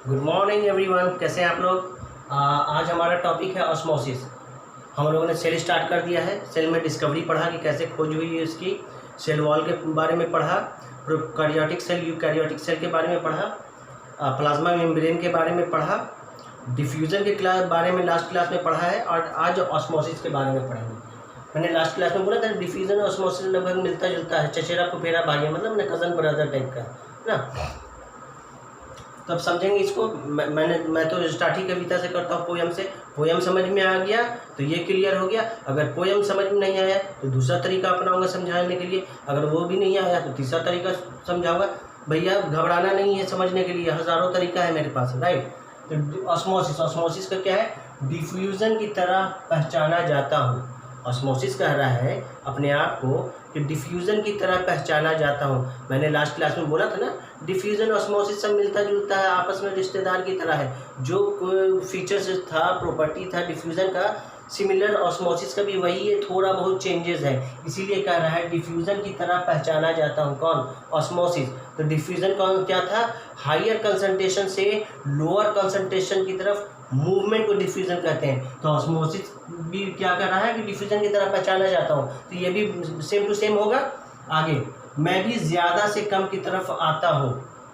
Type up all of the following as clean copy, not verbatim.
Good morning everyone, कैसे हैं आप लोग। आज हमारा टॉपिक है ऑस्मोसिस। हम लोगों ने सेल स्टार्ट कर दिया है। सेल में डिस्कवरी पढ़ा कि कैसे खोज हुई है इसकी, सेल वॉल के बारे में पढ़ा, प्रोकैरियोटिक सेल यूकैरियोटिक सेल के बारे में पढ़ा, प्लाज्मा मेम्ब्रेन के बारे में पढ़ा, डिफ्यूज़न के बारे में लास्ट क्लास में पढ़ा है, और आज ऑस्मोसिस के बारे में पढ़ेंगे। मैंने लास्ट क्लास में बोला था डिफ्यूज़न और ऑस्मोसिस लगभग मिलता जुलता है, चचेरा फुफेरा भाई है, मतलब अपने कज़न ब्रदर टाइप का ना। तो अब समझेंगे इसको। मैं तो स्टार्ट ही कविता से करता हूँ, पोयम से। पोयम समझ में आ गया तो ये क्लियर हो गया। अगर पोयम समझ में नहीं आया तो दूसरा तरीका अपनाऊंगा समझाने के लिए। अगर वो भी नहीं आया तो तीसरा तरीका समझाऊंगा। भैया घबराना नहीं है समझने के लिए, हज़ारों तरीका है मेरे पास, राइट। तो ऑस्मोसिस का क्या है? डिफ्यूज़न की तरह पहचाना जाता हूँ। ऑस्मोसिस कह रहा है अपने आप को कि डिफ्यूज़न की तरह पहचाना जाता हूँ। मैंने लास्ट क्लास में बोला था ना, डिफ्यूज़न ऑस्मोसिस सब मिलता जुलता है, आपस में रिश्तेदार की तरह है। जो फीचर्स था, प्रॉपर्टी था डिफ्यूज़न का, सिमिलर ऑस्मोसिस का भी वही है, थोड़ा बहुत चेंजेस है। इसीलिए कह रहा है डिफ्यूज़न की तरह पहचाना जाता हूँ। कौन? ऑस्मोसिस। तो डिफ्यूज़न कौन क्या था? हायर कंसंट्रेशन से लोअर कंसंट्रेशन की तरफ मूवमेंट को डिफ्यूज़न कहते हैं। तो ऑस्मोसिस भी क्या कर रहा है कि डिफ्यूज़न की तरह पहचाना जाता हूँ। तो ये भी सेम टू सेम होगा। आगे, मैं भी ज़्यादा से कम की तरफ आता हूँ।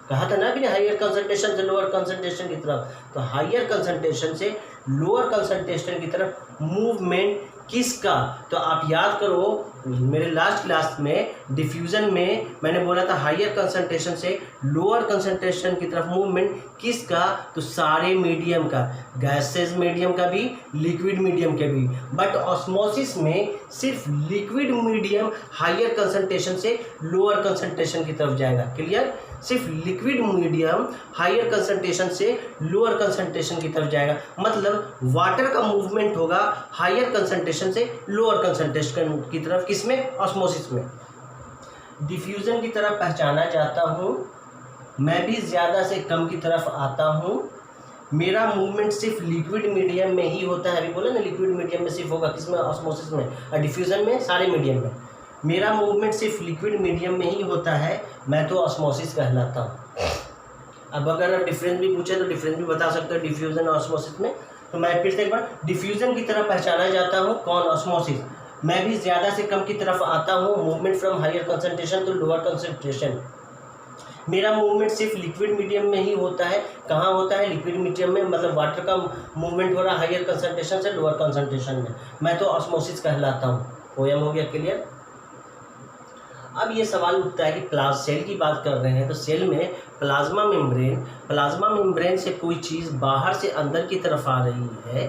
कहा था ना अभी, हायर कंसंट्रेशन से लोअर कंसंट्रेशन की तरफ। तो हायर कंसंट्रेशन से लोअर कंसंट्रेशन की तरफ मूवमेंट किसका? तो आप याद करो, मेरे लास्ट क्लास में डिफ्यूज़न में मैंने बोला था हायर कंसंट्रेशन से लोअर कंसंट्रेशन की तरफ मूवमेंट किसका? तो सारे मीडियम का, गैसेस मीडियम का भी, लिक्विड मीडियम के भी। बट ऑस्मोसिस में सिर्फ लिक्विड मीडियम हायर कंसंट्रेशन से लोअर कंसंट्रेशन की तरफ जाएगा। क्लियर? सिर्फ लिक्विड मीडियम हायर कंसंट्रेशन से लोअर कंसंट्रेशन की तरफ जाएगा। मतलब वाटर का मूवमेंट होगा हायर कंसंट्रेशन से लोअर कंसंट्रेशन की तरफ। किसमें? ऑस्मोसिस में। डिफ्यूज़न की तरफ पहचाना जाता हूँ, मैं भी ज़्यादा से कम की तरफ आता हूँ, मेरा मूवमेंट सिर्फ लिक्विड मीडियम में ही होता है। अभी बोला ना, लिक्विड मीडियम में सिर्फ होगा। किसमें? ऑस्मोसिस में। और डिफ्यूज़न में सारे मीडियम में। मेरा मूवमेंट सिर्फ लिक्विड मीडियम में ही होता है, मैं तो ऑस्मोसिस कहलाता हूँ। अब अगर आप डिफरेंस भी पूछे तो डिफरेंस भी बता सकते हो डिफ्यूज़न और ऑस्मोसिस में। तो मैं फिर से एक बार, डिफ्यूज़न की तरफ पहचाना जाता हूँ। कौन? ऑस्मोसिस। मैं भी ज़्यादा से कम की तरफ आता हूँ, movement from higher concentration to lower concentration. मेरा मूवमेंट सिर्फ लिक्विड मीडियम में ही होता है। कहाँ होता है? लिक्विड मीडियम में। मतलब वाटर का मूवमेंट हो रहा है हायर कंसंट्रेशन से लोअर कंसंट्रेशन में। मैं तो ऑस्मोसिस कहलाता हूँ। पोयम हो गया क्लियर। अब ये सवाल उठता है कि सेल की बात कर रहे हैं तो सेल में प्लाज्मा मेम्ब्रेन से कोई चीज़ बाहर से अंदर की तरफ आ रही है,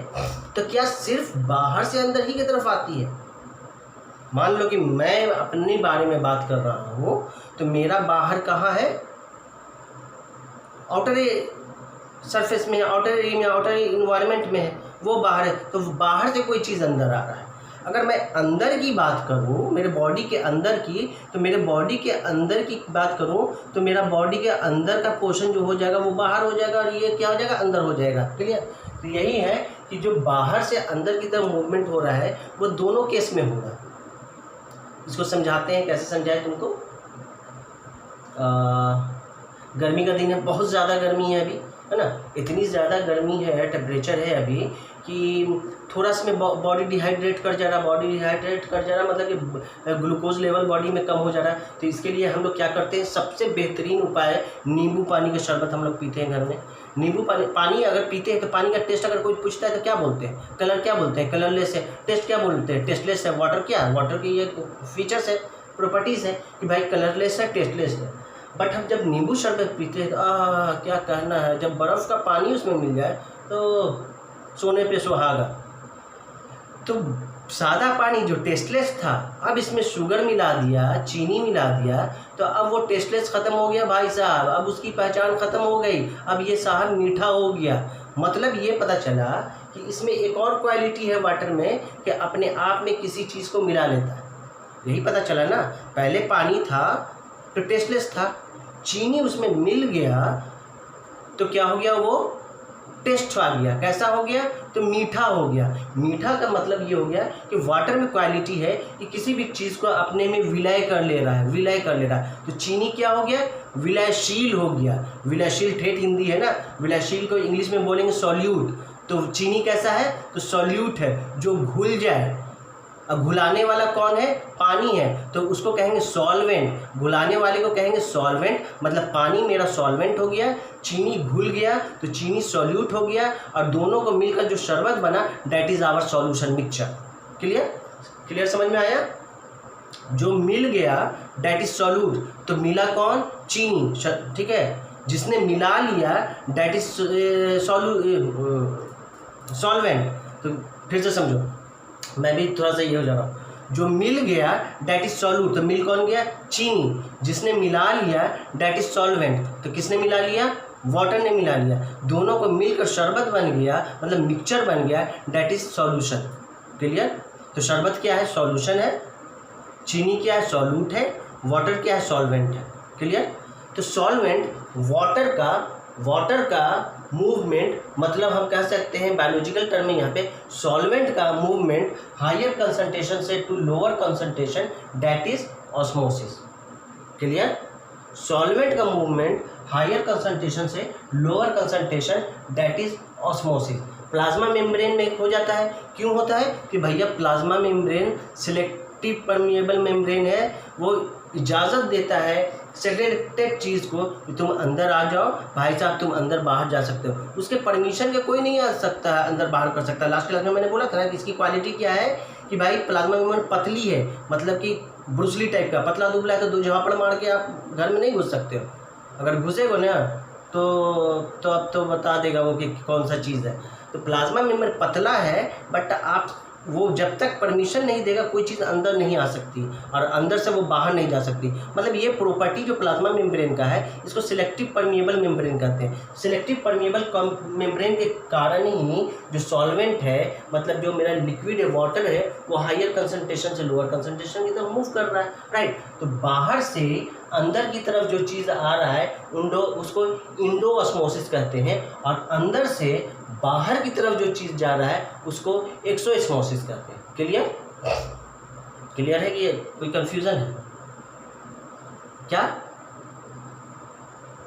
तो क्या सिर्फ बाहर से अंदर ही की तरफ आती है? मान लो कि मैं अपने बारे में बात कर रहा हूँ, तो मेरा बाहर कहाँ है? आउटर सरफेस में, आउटर एरिया में, आउटर इन्वायरमेंट में है, वो बाहर है। तो बाहर से कोई चीज़ अंदर आ रहा है। अगर मैं अंदर की बात करूँ, मेरे बॉडी के अंदर की, तो मेरे बॉडी के अंदर की बात करूँ तो मेरा बॉडी के अंदर का पोर्शन जो हो जाएगा वो बाहर हो जाएगा, और ये क्या हो जाएगा? अंदर हो जाएगा। क्लियर? तो यही है कि जो बाहर से अंदर की तरफ मूवमेंट हो रहा है वो दोनों केस में होगा। इसको समझाते हैं। कैसे समझाए तुमको? गर्मी का दिन है, बहुत ज़्यादा गर्मी है अभी, है ना। इतनी ज़्यादा गर्मी है, टेम्परेचर है अभी कि थोड़ा सा में बॉडी डिहाइड्रेट कर जा रहा। मतलब कि ग्लूकोज लेवल बॉडी में कम हो जा रहा है। तो इसके लिए हम लोग क्या करते हैं? सबसे बेहतरीन उपाय, नींबू पानी का शरबत हम लोग पीते हैं घर में। नींबू पानी अगर पीते हैं तो पानी का टेस्ट अगर कोई पूछता है तो क्या बोलते हैं? कलर क्या बोलते हैं? कलरलेस है। टेस्ट क्या बोलते हैं? टेस्टलेस है। वाटर क्या है? वाटर की ये फीचर्स है, प्रॉपर्टीज़ है कि भाई कलरलेस है, टेस्टलेस है। बट हम जब नींबू शरबत पीते हैं तो क्या कहना है, जब बर्फ़ का पानी उसमें मिल जाए तो सोने पे सुहागा। तो सादा पानी जो टेस्टलेस था, अब इसमें शुगर मिला दिया, चीनी मिला दिया, तो अब वो टेस्टलेस ख़त्म हो गया भाई साहब। अब उसकी पहचान ख़त्म हो गई। अब ये साहब मीठा हो गया। मतलब ये पता चला कि इसमें एक और क्वालिटी है वाटर में कि अपने आप में किसी चीज़ को मिला लेता है। यही पता चला ना। पहले पानी था तो टेस्टलेस था, चीनी उसमें मिल गया तो क्या हो गया? वो टेस्ट आ गया। कैसा हो गया? तो मीठा हो गया। मीठा का मतलब ये हो गया कि वाटर में क्वालिटी है कि किसी भी चीज़ को अपने में विलय कर ले रहा है। तो चीनी क्या हो गया? विलयशील हो गया। विलयशील ठेठ हिंदी है ना, विलयशील को इंग्लिश में बोलेंगे सॉल्यूट। तो चीनी कैसा है, तो सॉल्यूट है, जो घुल जाए। अब घुलाने वाला कौन है, पानी है, तो उसको कहेंगे सॉल्वेंट। घुलाने वाले को कहेंगे सॉल्वेंट, मतलब पानी मेरा सॉल्वेंट हो गया, चीनी घुल गया तो चीनी सॉल्यूट हो गया, और दोनों को मिलकर जो शरबत बना that is our solution mixture. Clear, clear समझ में आया। जो मिल गया दैट इज सॉल्यूट, तो मिला कौन, चीनी, ठीक है। जिसने मिला लिया दैट इज सॉल्वेंट। तो फिर से समझो, मैं भी थोड़ा सा ये हो जा रहा हूँ। जो मिल गया दैट इज सॉल्यूट, तो मिल कौन गया, चीनी। जिसने मिला लिया दैट इज सॉल्वेंट, तो किसने मिला लिया, वाटर ने मिला लिया। दोनों को मिलकर शरबत बन गया, मतलब मिक्सचर बन गया, दैट इज सॉल्यूशन। क्लियर। तो शरबत क्या है, सॉल्यूशन है। चीनी क्या है, सॉल्यूट है। वाटर क्या है, सॉल्वेंट है। क्लियर। तो सॉल्वेंट वाटर का मूवमेंट, मतलब हम कह सकते हैं बायोलॉजिकल टर्म में यहाँ पे सॉल्वेंट का मूवमेंट हायर कंसंट्रेशन से to lower concentration that is osmosis. Clear. Solvent का मूवमेंट हायर कंसंट्रेशन से lower concentration that is osmosis. Plasma membrane में हो जाता है, क्यों होता है कि भैया plasma membrane selective permeable membrane है, वो इजाज़त देता है सेलेक्टेड चीज़ को कि तुम अंदर आ जाओ भाई साहब, तुम अंदर बाहर जा सकते हो। उसके परमिशन के कोई नहीं आ सकता है, अंदर बाहर कर सकता है। लास्ट क्लास में मैंने बोला था ना कि इसकी क्वालिटी क्या है कि भाई प्लाज्मा मेम्ब्रेन पतली है, मतलब कि ब्रूसली टाइप का, पतला दुबला है, तो दो झापड़ मार के आप घर में नहीं घुस सकते हो। अगर घुसेगो ना तो अब तो बता देगा वो कि कौन सा चीज़ है। तो प्लाज्मा मेम्ब्रेन पतला है, बट आप वो जब तक परमिशन नहीं देगा कोई चीज़ अंदर नहीं आ सकती, और अंदर से वो बाहर नहीं जा सकती। मतलब ये प्रॉपर्टी जो प्लाज्मा मेम्ब्रेन का है, इसको सिलेक्टिव परमिएबल मेम्ब्रेन कहते हैं। सिलेक्टिव परमिएबल मेम्ब्रेन के कारण ही जो सॉल्वेंट है, मतलब जो मेरा लिक्विड है, वाटर है, वो हायर कंसंट्रेशन से लोअर कंसंट्रेशन की तरफ मूव कर रहा है, राइट। तो बाहर से अंदर की तरफ जो चीज़ आ रहा है उसको इंडो ऑस्मोसिस कहते हैं, और अंदर से बाहर की तरफ जो चीज़ जा रहा है उसको एक्सो ऑस्मोसिस कहते हैं। क्लियर, क्लियर है कि कोई कंफ्यूजन है क्या?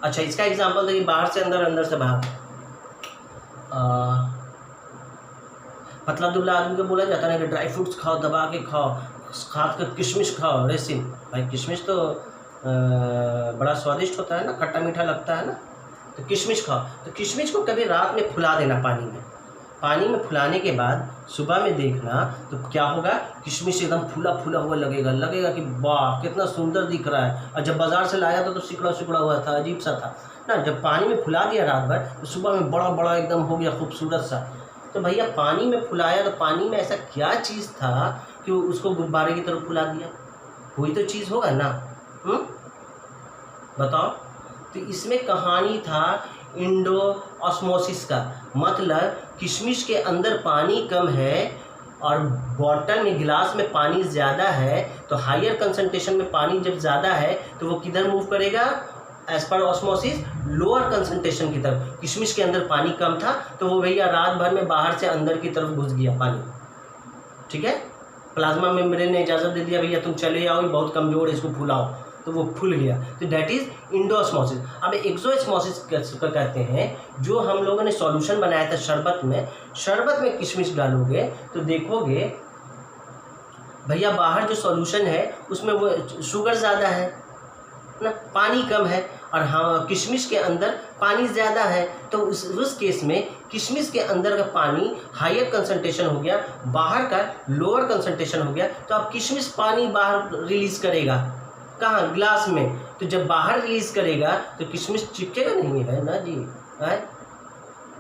अच्छा, इसका एग्जांपल देखिए, बाहर से अंदर, अंदर से बाहर। पतला दुबला आदमी को बोला जाता है ना कि ड्राई फ्रूट्स खाओ, दबा के खाओ, खास कर किशमिश खाओ, रेसिन। भाई किशमिश तो बड़ा स्वादिष्ट होता है ना, खट्टा मीठा लगता है ना, तो किशमिश खाओ। तो किशमिश को कभी रात में फुला देना पानी में फुलाने के बाद सुबह में देखना तो क्या होगा, किशमिश एकदम फूला फूला हुआ लगेगा कि वाह कितना सुंदर दिख रहा है। और जब बाज़ार से लाया तो सिकुड़ा सिकुड़ा हुआ था, अजीब सा था ना। जब पानी में फुला दिया रात भर तो सुबह में बड़ा बड़ा एकदम हो गया, खूबसूरत सा। तो भैया पानी में फुलाया तो पानी में ऐसा क्या चीज़ था कि उसको गुब्बारे की तरफ फुला दिया? कोई तो चीज़ होगा ना, बताओ। तो इसमें कहानी था इंडो ऑस्मोसिस का, मतलब किशमिश के अंदर पानी कम है और बॉटल में, गिलास में पानी ज़्यादा है, तो हायर कंसंट्रेशन में पानी जब ज़्यादा है तो वो किधर मूव करेगा, as per osmosis lower concentration की तरफ। किशमिश के अंदर पानी कम था तो वो भैया रात भर में बाहर से अंदर की तरफ घुस गया पानी, ठीक है। प्लाज्मा मेम्ब्रेन ने इजाज़त दे दिया भैया तुम चले आओ, ये बहुत कमज़ोर है, इसको फुलाओ, तो वो फूल गया। तो डैट इज इंडोऑस्मोसिस। अब एक्सोऑस्मोसिस कहते हैं जो हम लोगों ने सॉल्यूशन बनाया था शरबत में किशमिश डालोगे तो देखोगे भैया बाहर जो सॉल्यूशन है उसमें वो शुगर ज़्यादा है ना, पानी कम है, और हाँ किशमिश के अंदर पानी ज़्यादा है। तो उस केस में किशमिश के अंदर का पानी हायर कंसंट्रेशन हो गया, बाहर का लोअर कंसंट्रेशन हो गया। तो अब किशमिश पानी बाहर रिलीज़ करेगा, कहाँ, ग्लास में। तो जब बाहर रिलीज करेगा तो किशमिश चिपकेगा नहीं, है ना जी, है।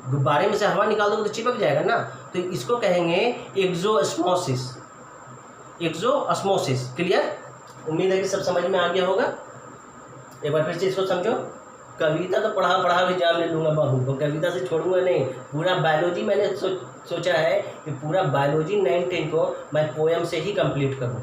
गुब्बारे में से हवा निकाल दोगे तो चिपक जाएगा ना। तो इसको कहेंगे एक्सोऑस्मोसिस, एक्सोऑस्मोसिस। क्लियर, उम्मीद है कि सब समझ में आ गया होगा। एक बार फिर से इसको समझो। कविता तो पढ़ा भी जान ले लूँगा बाबू को, कविता से छोड़ूंगा नहीं। पूरा बायोलॉजी मैंने सोचा है कि पूरा बायोलॉजी 9-10 को मैं पोएम से ही कंप्लीट करूँ।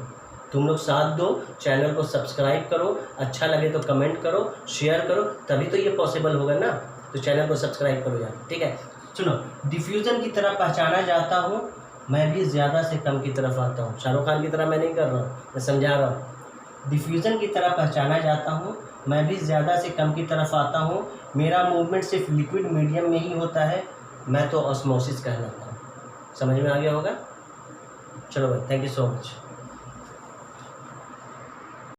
तुम लोग साथ दो, चैनल को सब्सक्राइब करो, अच्छा लगे तो कमेंट करो, शेयर करो, तभी तो ये पॉसिबल होगा ना। तो चैनल को सब्सक्राइब करो यार, ठीक है। सुनो, डिफ्यूज़न की तरह पहचाना जाता हूँ, मैं भी ज़्यादा से कम की तरफ आता हूँ। शाहरुख खान की तरह मैं नहीं कर रहा हूँ, मैं समझा रहा हूँ। डिफ्यूज़न की तरह पहचाना जाता हूँ, मैं भी ज़्यादा से कम की तरफ आता हूँ। मेरा मूवमेंट सिर्फ लिक्विड मीडियम में ही होता है, मैं तो ऑस्मोसिस कहलाता हूँ। समझ में आ गया होगा। चलो भाई, थैंक यू सो मच।